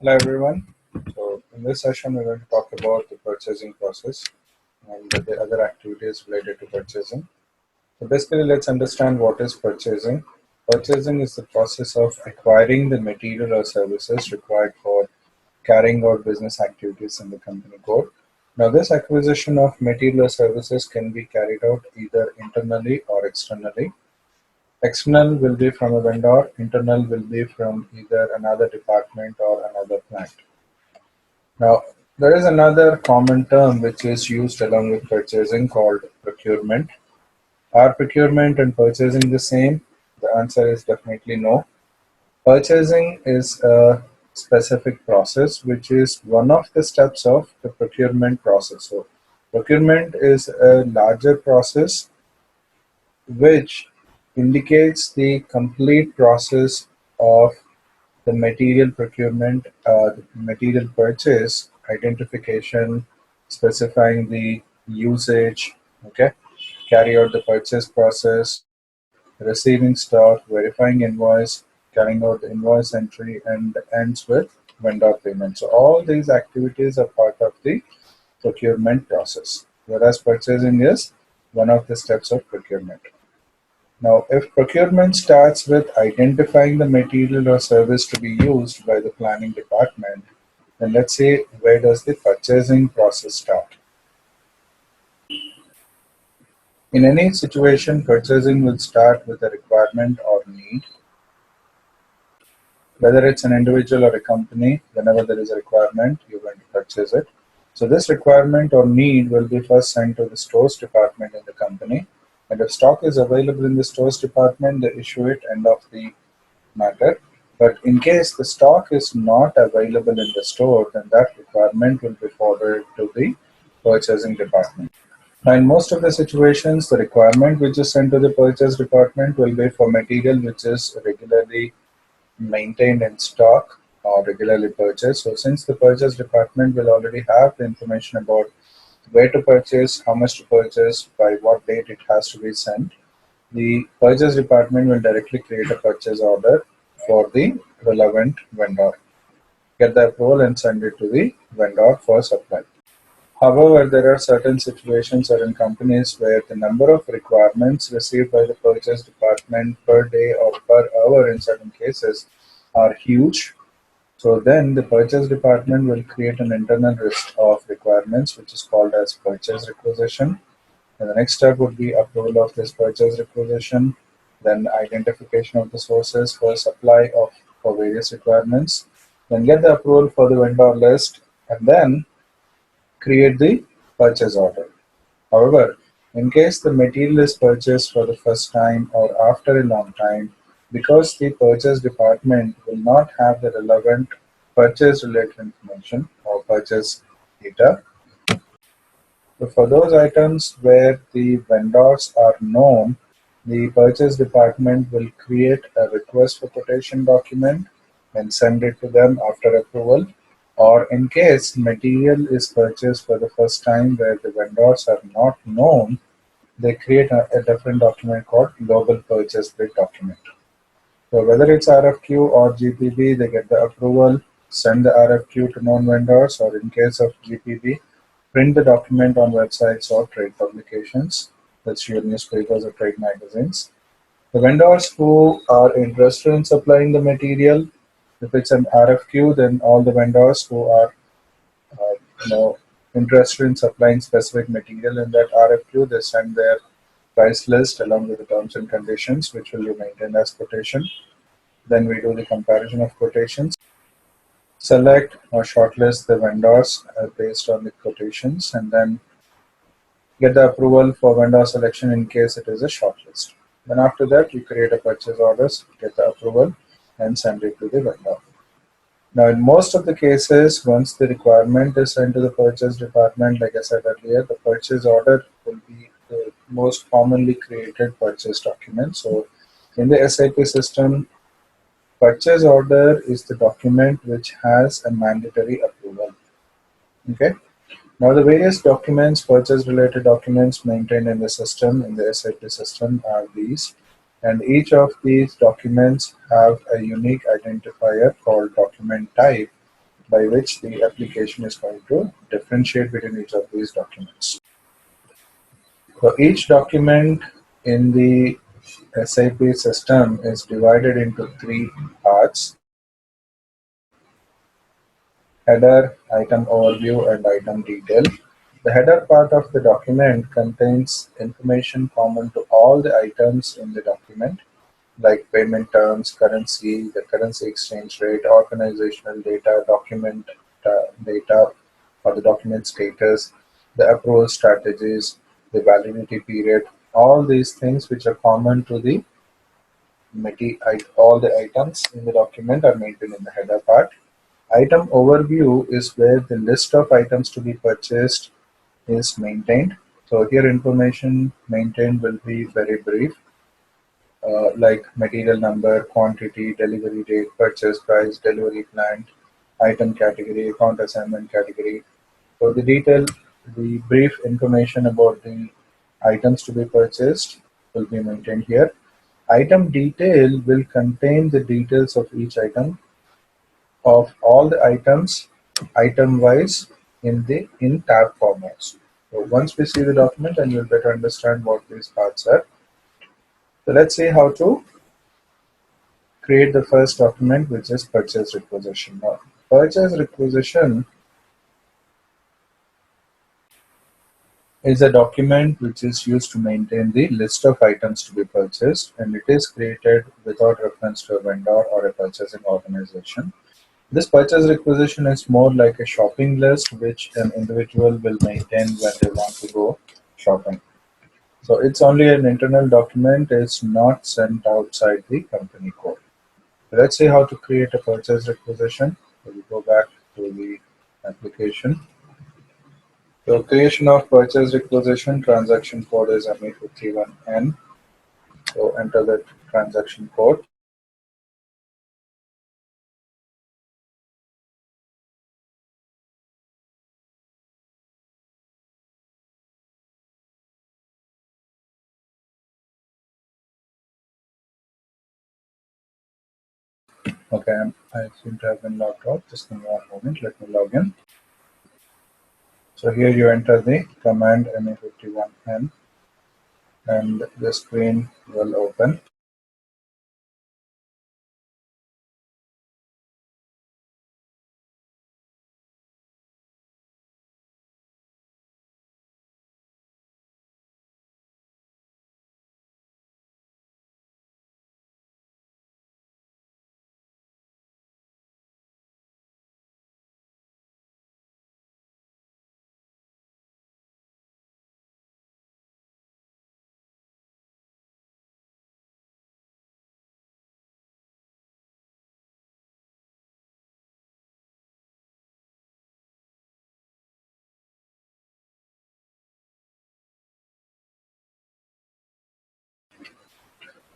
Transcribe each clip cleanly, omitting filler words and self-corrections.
Hello everyone. So in this session we're going to talk about the purchasing process and the other activities related to purchasing. So basically let's understand what is purchasing. Purchasing is the process of acquiring the material or services required for carrying out business activities in the company code. Now this acquisition of material or services can be carried out either internally or externally. External will be from a vendor, internal will be from either another department or another plant. Now, there is another common term which is used along with purchasing called procurement. Are procurement and purchasing the same? The answer is definitely no. Purchasing is a specific process which is one of the steps of the procurement process. So, procurement is a larger process which indicates the complete process of the material procurement, the material purchase, identification, specifying the usage, okay, carry out the purchase process, receiving stock, verifying invoice, carrying out the invoice entry, and ends with vendor payment. So all these activities are part of the procurement process, whereas purchasing is one of the steps of procurement. Now, if procurement starts with identifying the material or service to be used by the planning department, then let's say where does the purchasing process start? In any situation, purchasing will start with a requirement or need. Whether it's an individual or a company, whenever there is a requirement, you're going to purchase it. So this requirement or need will be first sent to the stores department in the company. And if stock is available in the stores department, they issue it end of the matter. But in case the stock is not available in the store, then that requirement will be forwarded to the purchasing department. Now, in most of the situations, the requirement which is sent to the purchase department will be for material which is regularly maintained in stock or regularly purchased. So, since the purchase department will already have the information about where to purchase, how much to purchase, by what date it has to be sent, the purchase department will directly create a purchase order for the relevant vendor, get the approval and send it to the vendor for supply. However, there are certain situations or in companies where the number of requirements received by the purchase department per day or per hour in certain cases are huge. So then the purchase department will create an internal list of requirements which is called as purchase requisition. And the next step would be approval of this purchase requisition, then identification of the sources for supply of for various requirements, then get the approval for the vendor list, and then create the purchase order. However, in case the material is purchased for the first time or after a long time, because the purchase department will not have the relevant purchase related information or purchase data, so for those items where the vendors are known, the purchase department will create a request for quotation document and send it to them after approval. Or in case material is purchased for the first time where the vendors are not known, they create a different document called global purchase bid document. So whether it's RFQ or GPB, they get the approval, send the RFQ to known vendors, or in case of GPB, print the document on websites or trade publications, that's your newspapers or trade magazines. The vendors who are interested in supplying the material, if it's an RFQ, then all the vendors who are uh, you know, interested in supplying specific material in that RFQ, they send their price list along with the terms and conditions, which will be maintained as quotation. Then we do the comparison of quotations, select or shortlist the vendors based on the quotations, and then get the approval for vendor selection in case it is a shortlist. Then after that, you create a purchase orders, get the approval, and send it to the vendor. Now, in most of the cases, once the requirement is sent to the purchase department, like I said earlier, the purchase order will be the most commonly created purchase document. So, in the SAP system, purchase order is the document which has a mandatory approval. Okay. Now the various documents, purchase related documents maintained in the system, in the SAP system are these. And each of these documents have a unique identifier called document type, by which the application is going to differentiate between each of these documents. So each document in the SAP system is divided into three parts: header, item overview, and item detail. The header part of the document contains information common to all the items in the document, like payment terms, currency, the currency exchange rate, organizational data, document data or the document status, the approval strategies, the validity period, all these things which are common to the all the items in the document are maintained in the header part. Item overview is where the list of items to be purchased is maintained. So here information maintained will be very brief, like material number, quantity, delivery date, purchase price, delivery plan, item category, account assignment category. So the brief information about the items to be purchased will be maintained here. Item detail will contain the details of each item, of all the items, item wise, in tab formats. So once we see the document, then you'll better understand what these parts are. So let's see how to create the first document, which is purchase requisition. Now, purchase requisition is a document which is used to maintain the list of items to be purchased, and it is created without reference to a vendor or a purchasing organization. This purchase requisition is more like a shopping list which an individual will maintain when they want to go shopping. So it's only an internal document, it's not sent outside the company code. Let's see how to create a purchase requisition. So we go back to the application. So creation of purchase requisition, transaction code is ME51N. So enter the transaction code. Okay, I seem to have been logged out. Just give me one moment. Let me log in. So here you enter the command ME51N and the screen will open.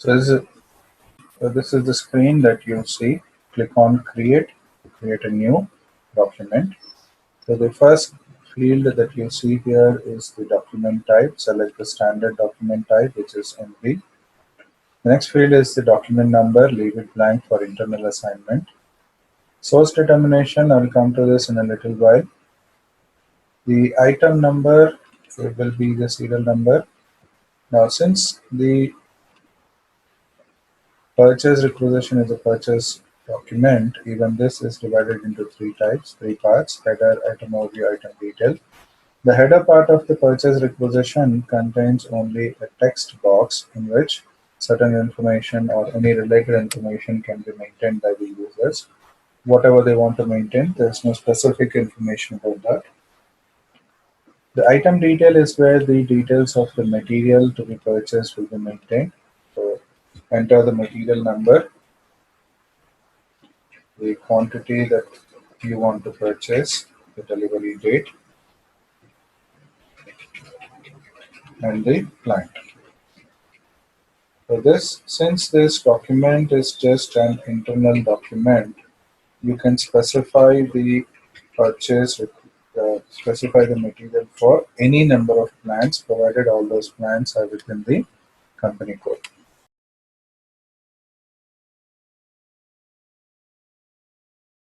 So this is the screen that you see. Click on create to create a new document. So the first field that you see here is the document type. Select the standard document type, which is MV. The next field is the document number. Leave it blank for internal assignment. Source determination, I will come to this in a little while. The item number will be the serial number. Now, since the purchase requisition is a purchase document, even this is divided into three types, three parts: header, item overview, item detail. The header part of the purchase requisition contains only a text box in which certain information or any related information can be maintained by the users. Whatever they want to maintain, there's no specific information about that. The item detail is where the details of the material to be purchased will be maintained. So enter the material number, the quantity that you want to purchase, the delivery date, and the client. So since this document is just an internal document, you can specify the specify the material for any number of plans, provided all those plans are within the company code.